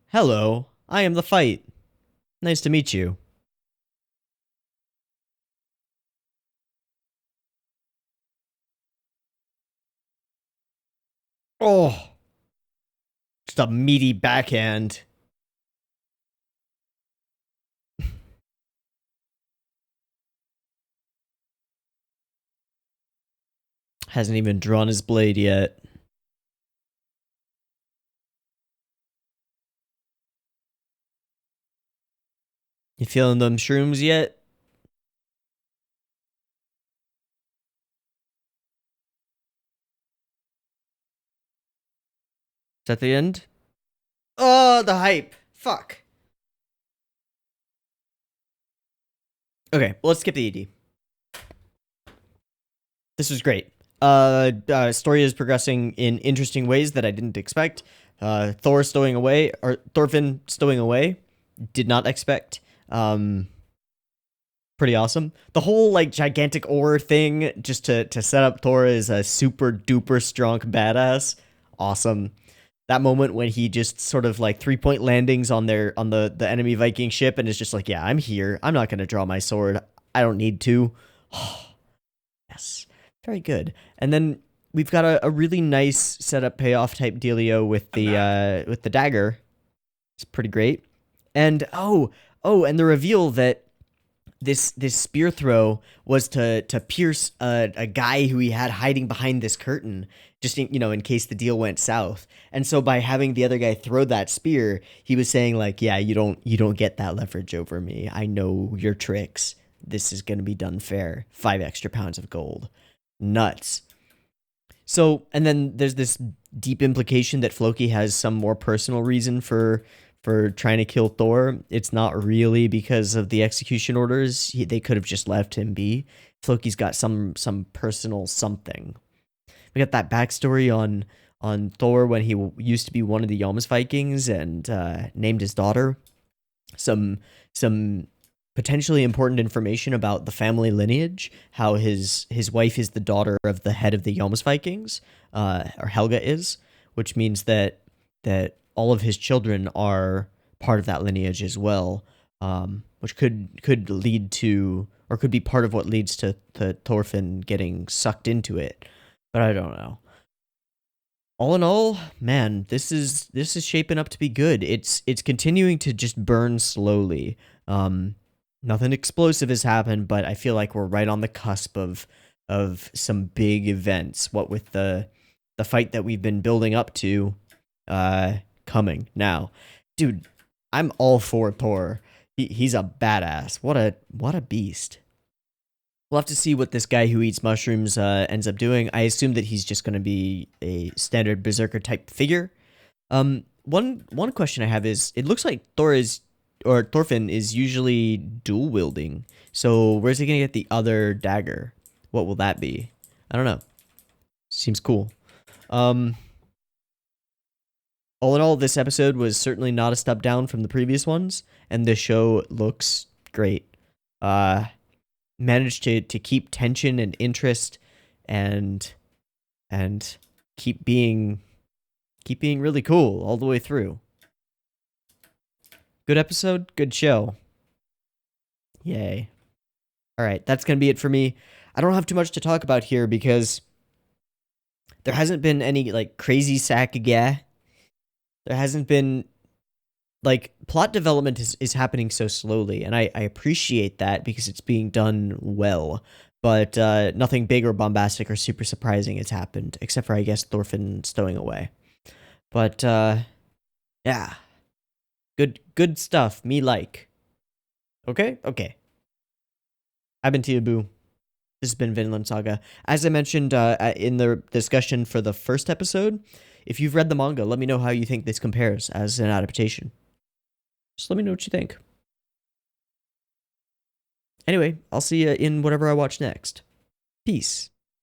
Hello, I am the fight. Nice to meet you. Oh, just a meaty backhand. Hasn't even drawn his blade yet. You feeling them shrooms yet? Is that the end? Oh, the hype. Fuck. Okay, well, let's skip the ED. This was great. Story is progressing in interesting ways that I didn't expect. Thor stowing away, or Thorfinn stowing away, did not expect. Pretty awesome. The whole like gigantic ore thing, just to set up Thor as a super duper strong badass, awesome. That moment when he just sort of like 3-point landings on the enemy Viking ship and is just like, yeah, I'm here. I'm not gonna draw my sword. I don't need to. Yes, very good. And then we've got a really nice setup payoff type dealio with the dagger. It's pretty great. And and the reveal that this spear throw was to pierce a guy who he had hiding behind this curtain, just in case the deal went south. And so by having the other guy throw that spear, he was saying like, yeah, you don't get that leverage over me. I know your tricks. This is going to be done fair. 5 extra pounds of gold. Nuts. So, and then there's this deep implication that Floki has some more personal reason for trying to kill Thor. It's not really because of the execution orders. They could have just left him be. Floki's got some personal something. We got that backstory on Thor when he used to be one of the Vikings and named his daughter. Some potentially important information about the family lineage, how his wife is the daughter of the head of the Vikings, or Helga is, which means that all of his children are part of that lineage as well, which could lead to, or could be part of what leads to Thorfinn getting sucked into it, but I don't know. All in all, man, this is shaping up to be good. It's continuing to just burn slowly. Nothing explosive has happened, but I feel like we're right on the cusp of some big events. What with the fight that we've been building up to, coming now. Dude, I'm all for Thor. He's a badass. What a beast. We'll have to see what this guy who eats mushrooms ends up doing. I assume that he's just going to be a standard berserker type figure. One question I have is, it looks like Thorfinn is usually dual wielding. So where's he going to get the other dagger? What will that be? I don't know. Seems cool. All in all, this episode was certainly not a step down from the previous ones, and the show looks great. Managed to keep tension and interest, and keep being really cool all the way through. Good episode, good show. Yay. All right, that's going to be it for me. I don't have too much to talk about here because there hasn't been any like crazy saga. There hasn't been, like, plot development is happening so slowly, and I appreciate that because it's being done well. But nothing big or bombastic or super surprising has happened, except for, I guess, Thorfinn stowing away. But, yeah. Good stuff. Me like. Okay? Okay. I've been Teeaboo. This has been Vinland Saga. As I mentioned in the discussion for the first episode, if you've read the manga, let me know how you think this compares as an adaptation. Just let me know what you think. Anyway, I'll see you in whatever I watch next. Peace.